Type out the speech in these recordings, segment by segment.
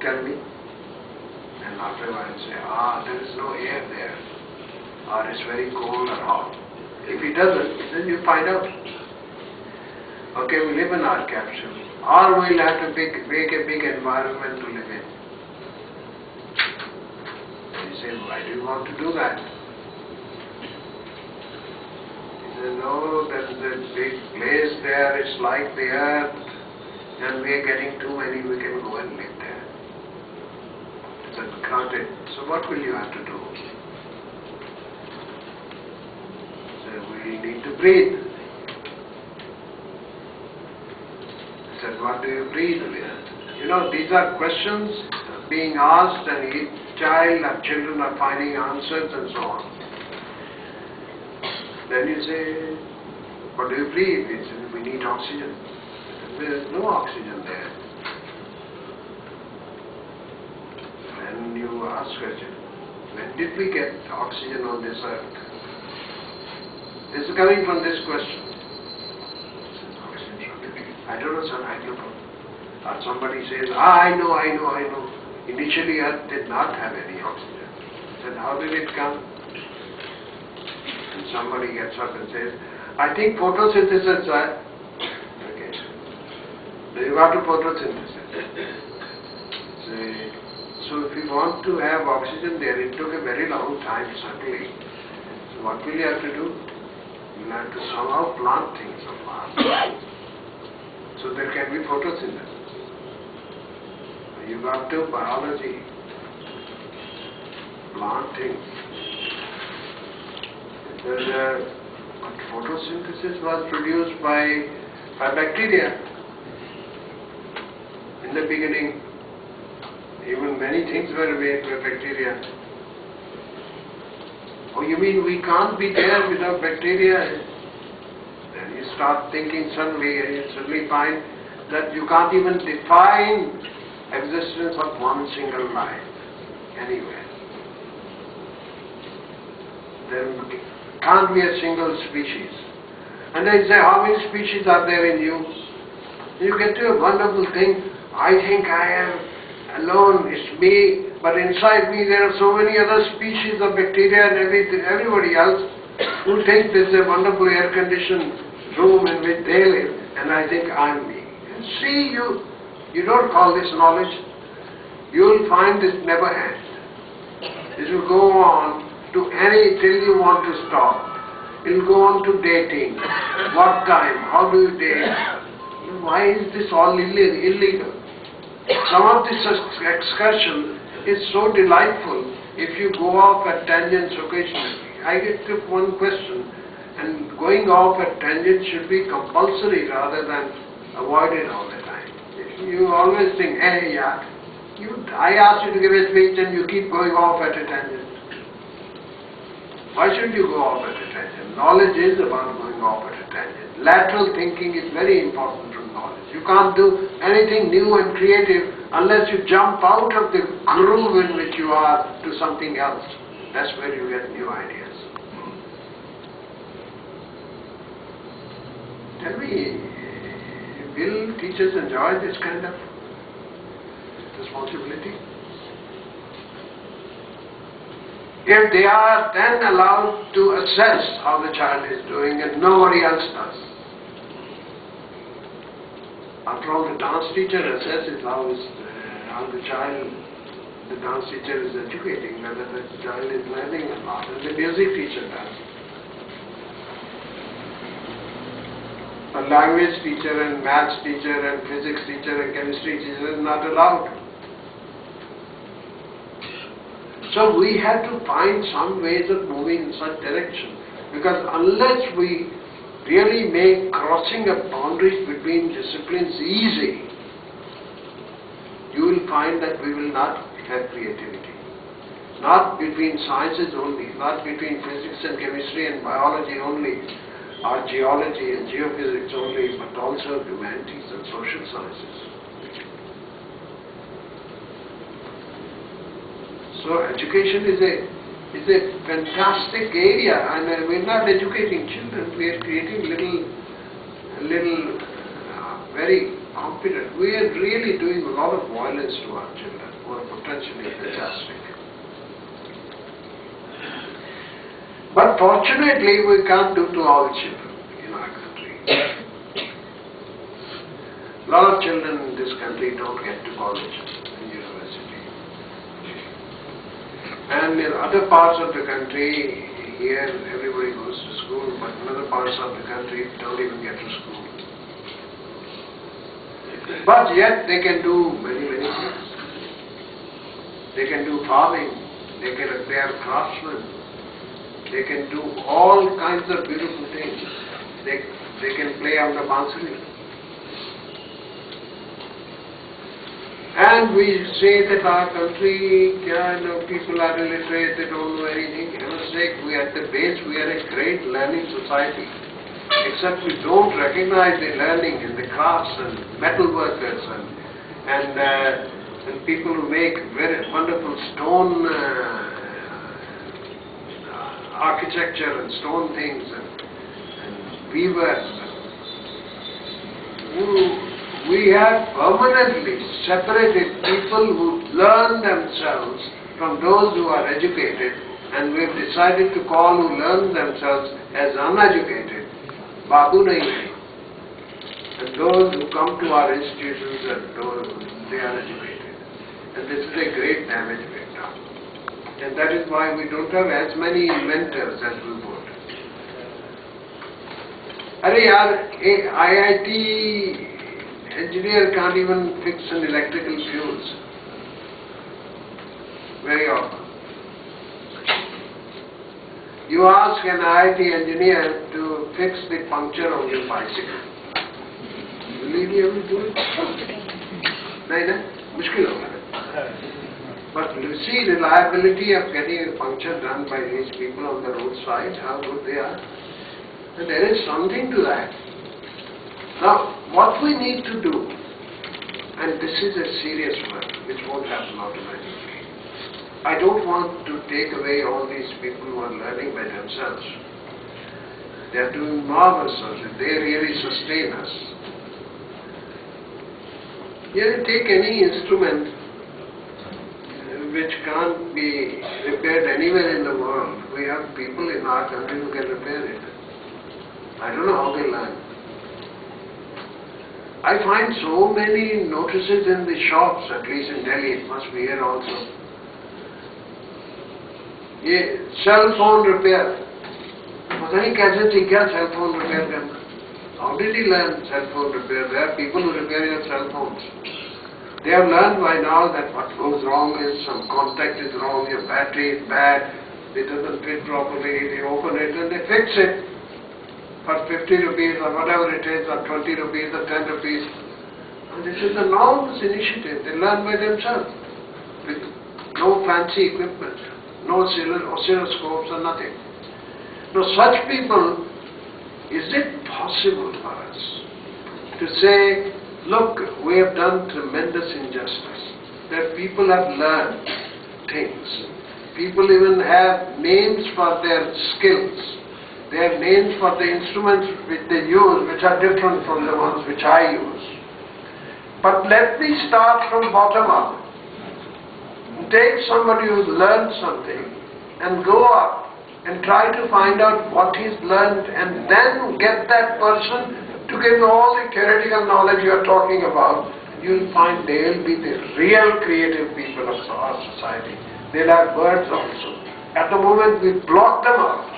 tell me? And after a while say, there is no air there, or it's very cold or hot. If he doesn't, then you find out. Okay, we live in our capsule, or we'll have to make a big environment to live in. And you say, why do you want to do that? He says, no, there's a big place there, it's like the earth, and we are getting too many, we can go and live there. So granted. So what will you have to do? So we need to breathe. I said, what do you breathe with? You know, these are questions being asked, and each child or children are finding answers and so on. Then you say, what do you breathe? He said, we need oxygen. There is no oxygen there. Then you ask question, when did we get oxygen on this earth? This is coming from this question. I don't know, sir, I don't know. Or somebody says, I know. Initially earth did not have any oxygen. I said, how did it come? And somebody gets up and says, I think photosynthesis, sir. Okay. Then you got to photosynthesis. So if you want to have oxygen there, it took a very long time, certainly. So what will you have to do? You'll have to somehow plant things apart. So there can be photosynthesis. You got to biology, planting. But photosynthesis was produced by bacteria. In the beginning, even many things were made by bacteria. Oh, you mean we can't be there without bacteria? Then you start thinking suddenly, and you suddenly find that you can't even define existence of one single life anywhere. There can't be a single species. And they say, how many species are there in you? You get to a wonderful thing. I think I am alone, it's me, but inside me there are so many other species of bacteria and everybody else who think this is a wonderful air-conditioned room in which they live, and I think I'm me. And see, you don't call this knowledge. You'll find this never ends. This will go on to till you want to stop. It will go on to dating. What time? How do you date? Why is this all illegal? Some of this excursion is so delightful if you go off at tangents occasionally. I get to one question, and going off at tangents should be compulsory rather than avoided all the time. You always think, hey, yeah, I asked you to give a speech and you keep going off at a tangent. Why should you go off at a tangent? Knowledge is about going off at a tangent. Lateral thinking is very important from knowledge. You can't do anything new and creative unless you jump out of the groove in which you are to something else. That's where you get new ideas. Tell me, will teachers enjoy this kind of responsibility? If they are then allowed to assess how the child is doing and nobody else does. After all, the dance teacher assesses how the dance teacher is educating, whether the child is learning or not, and the music teacher does. A language teacher and maths teacher and physics teacher and chemistry teacher is not allowed. So we have to find some ways of moving in such direction, because unless we really make crossing of boundaries between disciplines easy, you will find that we will not have creativity. Not between sciences only, not between physics and chemistry and biology only, or geology and geophysics only, but also humanities and social sciences. So education is a fantastic area, and we're not educating children, we are creating little very competent. We are really doing a lot of violence to our children who are potentially fantastic. But fortunately, we can't do to all children in our country. A lot of children in this country don't get to college and university. And in other parts of the country, here everybody goes to school, but in other parts of the country don't even get to school. But yet they can do many, many things. They can do farming, they are craftsmen, they can do all kinds of beautiful things. They can play on the bansuri. And we say that our country, people are illiterate, they don't know anything. Heaven's sake, at the base we are a great learning society. Except we don't recognize the learning in the crafts and metal workers and people who make very wonderful stone architecture and stone things and weavers. We have permanently separated people who learn themselves from those who are educated, and we have decided to call who learn themselves as uneducated, Babu nahi hai. And those who come to our institutions and those they are educated. And this is a great damage we have done. And that is why we don't have as many inventors as we would. Arey yaar, IIT engineer can't even fix an electrical fuse very often. You ask an IIT engineer to fix the puncture of your bicycle. Will he be able to do it? No, mushkil hoga. But you see reliability of getting a puncture done by these people on the roadside, how good they are. And there is something to that. Now, what we need to do, and this is a serious work which won't happen automatically. I don't want to take away all these people who are learning by themselves. They are doing marvelous service. They really sustain us. You take any instrument which can't be repaired anywhere in the world. We have people in our country who can repair it. I don't know how they learn. I find so many notices in the shops, at least in Delhi, it must be here also. Cell phone repair. पता नहीं कैसे सीखा cell phone repair करना? How did he learn cell phone repair? There are people who repair your cell phones. They have learned by now that what goes wrong is some contact is wrong, your battery is bad, it doesn't fit properly, they open it and they fix it. For 50 rupees or whatever it is, or 20 rupees or 10 rupees. And this is an enormous initiative. They learn by themselves with no fancy equipment, no oscilloscopes or nothing. Now such people, is it possible for us to say, look, we have done tremendous injustice, that people have learned things. People even have names for their skills. They have names for the instruments which they use, which are different from the ones which I use. But let me start from bottom up. Take somebody who's learned something and go up and try to find out what he's learned and then get that person to give all the theoretical knowledge you are talking about. You'll find they'll be the real creative people of our society. They'll have words also. At the moment we block them out.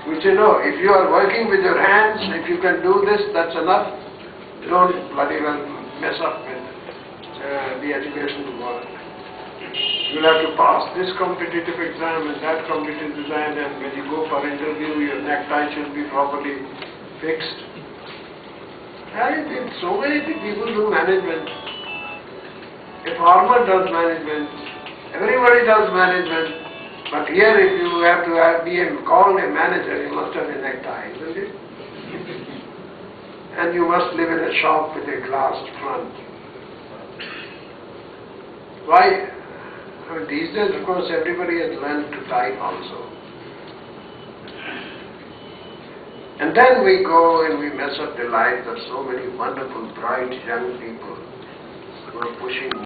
Which if you are working with your hands, if you can do this, that's enough. Don't bloody well mess up with the education world. You'll have to pass this competitive exam and that competitive exam, and when you go for interview, your necktie should be properly fixed. I think so many people do management. A farmer does management. Everybody does management. But here, if you have to be called a manager, you must have a necktie, isn't it? And you must live in a shop with a glassed front. Why? I mean, these days, of course, everybody has learned to type also. And then we go and we mess up the lives of so many wonderful, bright young people who are pushing